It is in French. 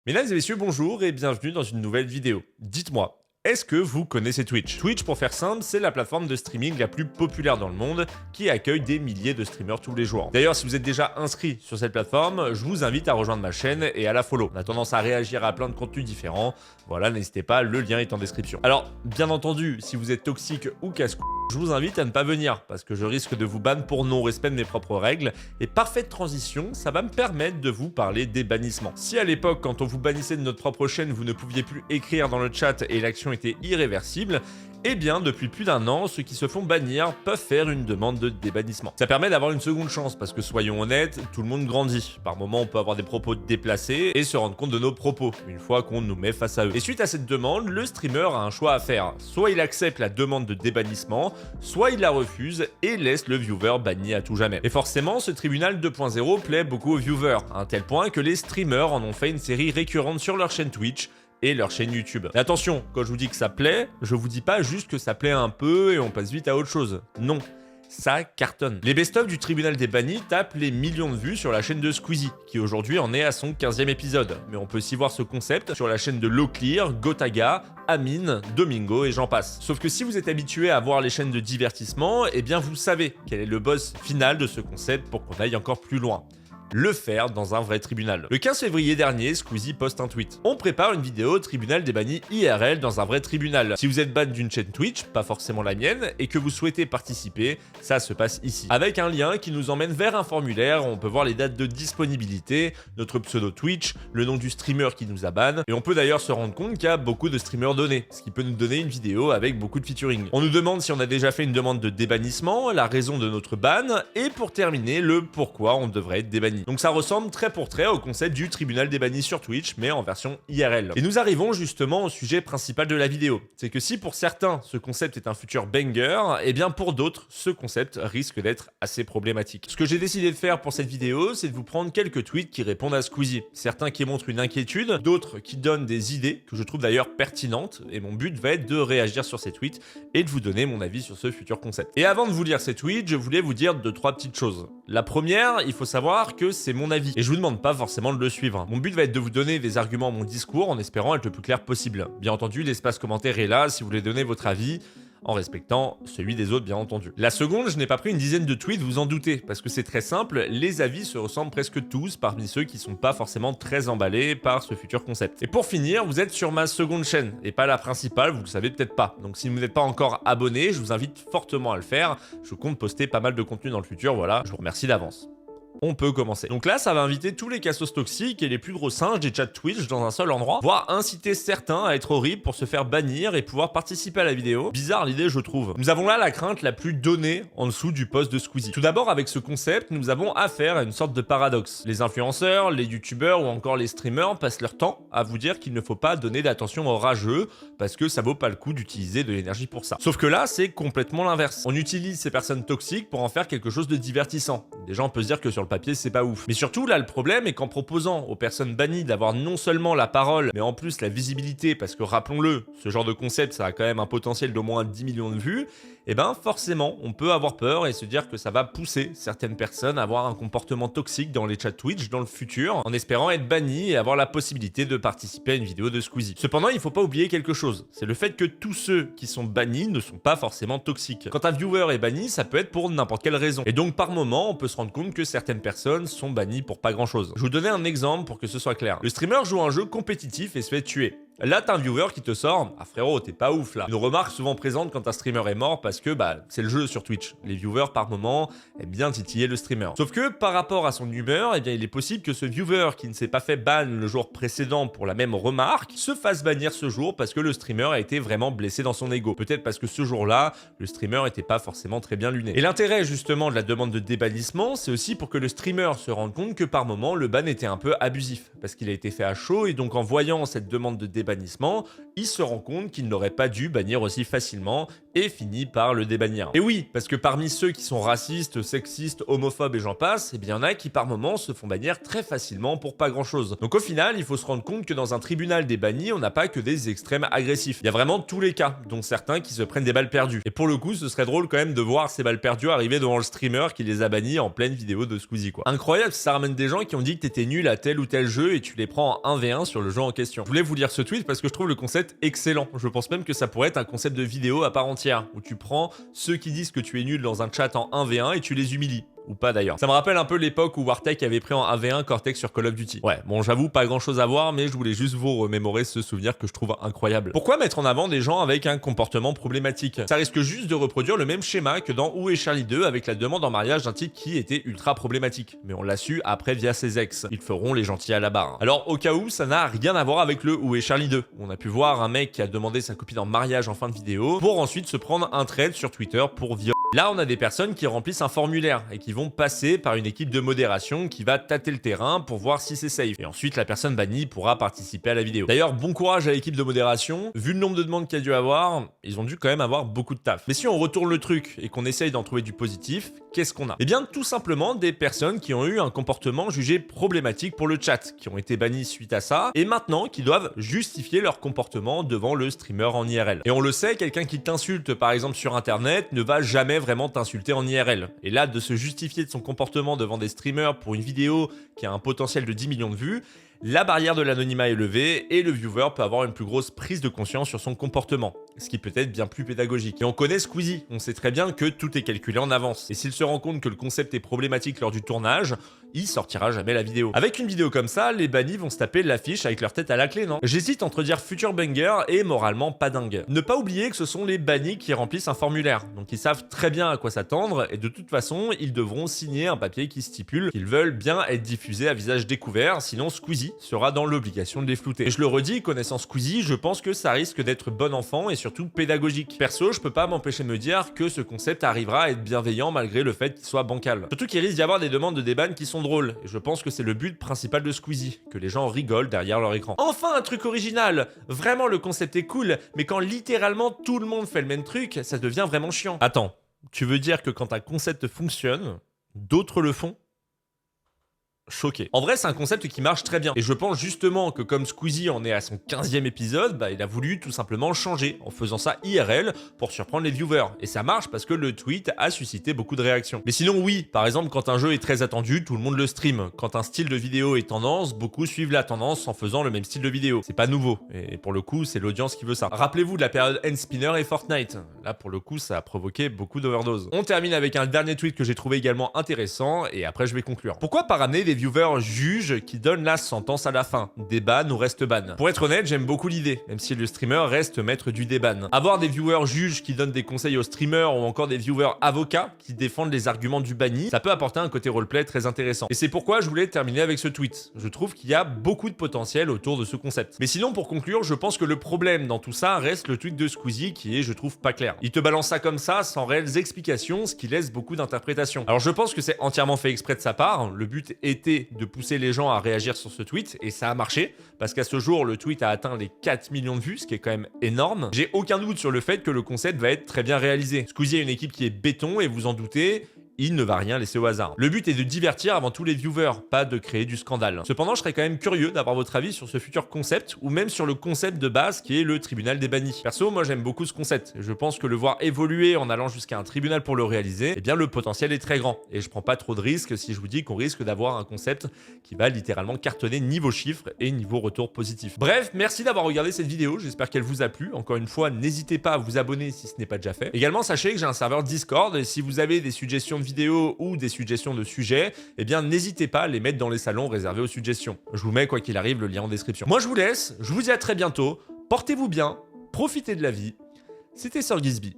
Mesdames et messieurs, bonjour et bienvenue dans une nouvelle vidéo. Dites-moi, est-ce que vous connaissez Twitch? Twitch, pour faire simple, c'est la plateforme de streaming la plus populaire dans le monde qui accueille des milliers de streamers tous les jours. D'ailleurs, si vous êtes déjà inscrit sur cette plateforme, je vous invite à rejoindre ma chaîne et à la follow. On a tendance à réagir à plein de contenus différents. Voilà, n'hésitez pas, le lien est en description. Alors, bien entendu, si vous êtes toxique ou casse-cou, je vous invite à ne pas venir parce que je risque de vous ban pour non-respect de mes propres règles. Et parfaite transition, ça va me permettre de vous parler des bannissements. Si à l'époque, quand on vous bannissait de notre propre chaîne, vous ne pouviez plus écrire dans le chat et l'action était irréversible, eh bien, depuis plus d'un an, ceux qui se font bannir peuvent faire une demande de débannissement. Ça permet d'avoir une seconde chance, parce que soyons honnêtes, tout le monde grandit. Par moments, on peut avoir des propos déplacés et se rendre compte de nos propos, une fois qu'on nous met face à eux. Et suite à cette demande, le streamer a un choix à faire. Soit il accepte la demande de débannissement, soit il la refuse et laisse le viewer banni à tout jamais. Et forcément, ce tribunal 2.0 plaît beaucoup aux viewers, à un tel point que les streamers en ont fait une série récurrente sur leur chaîne Twitch, et leur chaîne YouTube. Et attention, quand je vous dis que ça plaît, je vous dis pas juste que ça plaît un peu et on passe vite à autre chose. Non, ça cartonne. Les best-of du tribunal des bannis tapent les millions de vues sur la chaîne de Squeezie, qui aujourd'hui en est à son 15e épisode. Mais on peut aussi voir ce concept sur la chaîne de Lowclear, Gotaga, Amine, Domingo et j'en passe. Sauf que si vous êtes habitué à voir les chaînes de divertissement, eh bien vous savez quel est le boss final de ce concept pour qu'on aille encore plus loin. Le faire dans un vrai tribunal. Le 15 février dernier, Squeezie poste un tweet. On prépare une vidéo tribunal des bannis IRL dans un vrai tribunal. Si vous êtes ban d'une chaîne Twitch, pas forcément la mienne, et que vous souhaitez participer, ça se passe ici. Avec un lien qui nous emmène vers un formulaire, on peut voir les dates de disponibilité, notre pseudo Twitch, le nom du streamer qui nous a ban, et on peut d'ailleurs se rendre compte qu'il y a beaucoup de streamers donnés, ce qui peut nous donner une vidéo avec beaucoup de featuring. On nous demande si on a déjà fait une demande de débannissement, la raison de notre ban, et pour terminer, le pourquoi on devrait être débanni. Donc ça ressemble trait pour trait au concept du tribunal des bannis sur Twitch, mais en version IRL. Et nous arrivons justement au sujet principal de la vidéo. C'est que si pour certains, ce concept est un futur banger, et bien pour d'autres, ce concept risque d'être assez problématique. Ce que j'ai décidé de faire pour cette vidéo, c'est de vous prendre quelques tweets qui répondent à Squeezie. Certains qui montrent une inquiétude, d'autres qui donnent des idées, que je trouve d'ailleurs pertinentes, et mon but va être de réagir sur ces tweets et de vous donner mon avis sur ce futur concept. Et avant de vous lire ces tweets, je voulais vous dire 2-3 petites choses. La première, il faut savoir que c'est mon avis, et je vous demande pas forcément de le suivre. Mon but va être de vous donner des arguments à mon discours en espérant être le plus clair possible. Bien entendu, l'espace commentaire est là si vous voulez donner votre avis, en respectant celui des autres bien entendu. La seconde, je n'ai pas pris une dizaine de tweets, vous en doutez, parce que c'est très simple, les avis se ressemblent presque tous parmi ceux qui sont pas forcément très emballés par ce futur concept. Et pour finir, vous êtes sur ma seconde chaîne, et pas la principale, vous le savez peut-être pas. Donc si vous n'êtes pas encore abonné, je vous invite fortement à le faire, je compte poster pas mal de contenu dans le futur, voilà, je vous remercie d'avance. On peut commencer. Donc là, ça va inviter tous les cassos toxiques et les plus gros singes des chats Twitch dans un seul endroit, voire inciter certains à être horribles pour se faire bannir et pouvoir participer à la vidéo. Bizarre l'idée, je trouve. Nous avons là la crainte la plus donnée en dessous du post de Squeezie. Tout d'abord, avec ce concept, nous avons affaire à une sorte de paradoxe. Les influenceurs, les youtubeurs ou encore les streamers passent leur temps à vous dire qu'il ne faut pas donner d'attention aux rageux parce que ça vaut pas le coup d'utiliser de l'énergie pour ça. Sauf que là, c'est complètement l'inverse. On utilise ces personnes toxiques pour en faire quelque chose de divertissant. Déjà, on peut se dire que sur le papier, c'est pas ouf. Mais surtout, là, le problème est qu'en proposant aux personnes bannies d'avoir non seulement la parole, mais en plus la visibilité, parce que rappelons-le, ce genre de concept, ça a quand même un potentiel d'au moins 10 millions de vues, et ben forcément, on peut avoir peur et se dire que ça va pousser certaines personnes à avoir un comportement toxique dans les chats Twitch dans le futur, en espérant être bannies et avoir la possibilité de participer à une vidéo de Squeezie. Cependant, il faut pas oublier quelque chose, c'est le fait que tous ceux qui sont bannis ne sont pas forcément toxiques. Quand un viewer est banni, ça peut être pour n'importe quelle raison. Et donc par moment, on peut se rendre compte que certaines personnes sont bannies pour pas grand chose. Je vais vous donner un exemple pour que ce soit clair. Le streamer joue un jeu compétitif et se fait tuer. Là, t'as un viewer qui te sort, ah frérot, t'es pas ouf là. Une remarque souvent présente quand un streamer est mort parce que c'est le jeu sur Twitch. Les viewers par moment aiment bien titiller le streamer. Sauf que par rapport à son humeur, eh bien il est possible que ce viewer qui ne s'est pas fait ban le jour précédent pour la même remarque se fasse bannir ce jour parce que le streamer a été vraiment blessé dans son ego. Peut-être parce que ce jour-là, le streamer était pas forcément très bien luné. Et l'intérêt justement de la demande de débannissement, c'est aussi pour que le streamer se rende compte que par moment le ban était un peu abusif parce qu'il a été fait à chaud et donc en voyant cette demande de débannissement, des bannissements, il se rend compte qu'il n'aurait pas dû bannir aussi facilement et finit par le débannir. Et oui, parce que parmi ceux qui sont racistes, sexistes, homophobes et j'en passe, eh bien il y en a qui par moments se font bannir très facilement pour pas grand chose. Donc au final, il faut se rendre compte que dans un tribunal des bannis, on n'a pas que des extrêmes agressifs. Il y a vraiment tous les cas, dont certains qui se prennent des balles perdues. Et pour le coup, ce serait drôle quand même de voir ces balles perdues arriver devant le streamer qui les a bannis en pleine vidéo de Squeezie quoi. Incroyable, ça ramène des gens qui ont dit que t'étais nul à tel ou tel jeu et tu les prends en 1v1 sur le jeu en question. Je voulais vous lire ce tweet parce que je trouve le concept excellent. Je pense même que ça pourrait être un concept de vidéo à part entière, où tu prends ceux qui disent que tu es nul dans un chat en 1v1 et tu les humilies. Ou pas d'ailleurs. Ça me rappelle un peu l'époque où Wartech avait pris en 1v1 Cortex sur Call of Duty. Ouais, bon j'avoue pas grand chose à voir, mais je voulais juste vous remémorer ce souvenir que je trouve incroyable. Pourquoi mettre en avant des gens avec un comportement problématique? Ça risque juste de reproduire le même schéma que dans Où est Charlie 2 avec la demande en mariage d'un type qui était ultra problématique. Mais on l'a su après via ses ex. Ils feront les gentils à la barre. Alors au cas où, ça n'a rien à voir avec le Où est Charlie 2. On a pu voir un mec qui a demandé sa copine en mariage en fin de vidéo pour ensuite se prendre un thread sur Twitter pour viol. Là, on a des personnes qui remplissent un formulaire et qui vont passer par une équipe de modération qui va tâter le terrain pour voir si c'est safe. Et ensuite, la personne bannie pourra participer à la vidéo. D'ailleurs, bon courage à l'équipe de modération. Vu le nombre de demandes qu'il y a dû avoir, ils ont dû quand même avoir beaucoup de taf. Mais si on retourne le truc et qu'on essaye d'en trouver du positif, qu'est-ce qu'on a? Eh bien, tout simplement des personnes qui ont eu un comportement jugé problématique pour le chat, qui ont été bannies suite à ça, et maintenant qui doivent justifier leur comportement devant le streamer en IRL. Et on le sait, quelqu'un qui t'insulte par exemple sur internet ne va jamais vraiment t'insulter en IRL. Et là, de se justifier de son comportement devant des streamers pour une vidéo qui a un potentiel de 10 millions de vues, la barrière de l'anonymat est levée et le viewer peut avoir une plus grosse prise de conscience sur son comportement, ce qui peut être bien plus pédagogique. Et on connaît Squeezie, on sait très bien que tout est calculé en avance. Et s'il se rend compte que le concept est problématique lors du tournage, il sortira jamais la vidéo. Avec une vidéo comme ça, les bannis vont se taper l'affiche avec leur tête à la clé, non? J'hésite entre dire future banger et moralement pas dingue. Ne pas oublier que ce sont les bannis qui remplissent un formulaire, donc ils savent très bien à quoi s'attendre et de toute façon, ils devront signer un papier qui stipule qu'ils veulent bien être diffusés à visage découvert, sinon Squeezie sera dans l'obligation de les flouter. Et je le redis, connaissant Squeezie, je pense que ça risque d'être bon enfant et surtout pédagogique. Perso, je peux pas m'empêcher de me dire que ce concept arrivera à être bienveillant malgré le fait qu'il soit bancal. Surtout qu'il risque d'y avoir des demandes de déban qui sont drôles, et je pense que c'est le but principal de Squeezie, que les gens rigolent derrière leur écran. Enfin un truc original! Vraiment le concept est cool, mais quand littéralement tout le monde fait le même truc, ça devient vraiment chiant. Attends, tu veux dire que quand un concept fonctionne, d'autres le font? Choqué. En vrai, c'est un concept qui marche très bien. Et je pense justement que comme Squeezie en est à son 15e épisode, il a voulu tout simplement changer en faisant ça IRL pour surprendre les viewers. Et ça marche parce que le tweet a suscité beaucoup de réactions. Mais sinon, oui, par exemple, quand un jeu est très attendu, tout le monde le stream. Quand un style de vidéo est tendance, beaucoup suivent la tendance en faisant le même style de vidéo. C'est pas nouveau. Et pour le coup, c'est l'audience qui veut ça. Rappelez-vous de la période Endspinner et Fortnite. Là, pour le coup, ça a provoqué beaucoup d'overdoses. On termine avec un dernier tweet que j'ai trouvé également intéressant et après je vais conclure. Pourquoi pas ramener des viewers juges qui donnent la sentence à la fin? Des bans ou reste ban? Pour être honnête, j'aime beaucoup l'idée, même si le streamer reste maître du déban. Avoir des viewers juges qui donnent des conseils aux streamers ou encore des viewers avocats qui défendent les arguments du banni, ça peut apporter un côté roleplay très intéressant. Et c'est pourquoi je voulais terminer avec ce tweet. Je trouve qu'il y a beaucoup de potentiel autour de ce concept. Mais sinon, pour conclure, je pense que le problème dans tout ça reste le tweet de Squeezie qui est, je trouve, pas clair. Il te balance ça comme ça, sans réelles explications, ce qui laisse beaucoup d'interprétations. Alors je pense que c'est entièrement fait exprès de sa part. Le but était de pousser les gens à réagir sur ce tweet et ça a marché parce qu'à ce jour le tweet a atteint les 4 millions de vues, ce qui est quand même énorme. J'ai aucun doute sur le fait que le concept va être très bien réalisé. Squeezie a une équipe qui est béton et vous en doutez, il ne va rien laisser au hasard. Le but est de divertir avant tout les viewers, pas de créer du scandale. Cependant, je serais quand même curieux d'avoir votre avis sur ce futur concept, ou même sur le concept de base qui est le tribunal des bannis. Perso, moi j'aime beaucoup ce concept, et je pense que le voir évoluer en allant jusqu'à un tribunal pour le réaliser, eh bien le potentiel est très grand. Et je prends pas trop de risques si je vous dis qu'on risque d'avoir un concept qui va littéralement cartonner niveau chiffres et niveau retour positif. Bref, merci d'avoir regardé cette vidéo, j'espère qu'elle vous a plu. Encore une fois, n'hésitez pas à vous abonner si ce n'est pas déjà fait. Également, sachez que j'ai un serveur Discord, et si vous avez des suggestions de vidéos ou des suggestions de sujets, eh bien n'hésitez pas à les mettre dans les salons réservés aux suggestions. Je vous mets quoi qu'il arrive le lien en description. Moi je vous laisse, je vous dis à très bientôt, portez-vous bien, profitez de la vie, c'était Sir Gizby.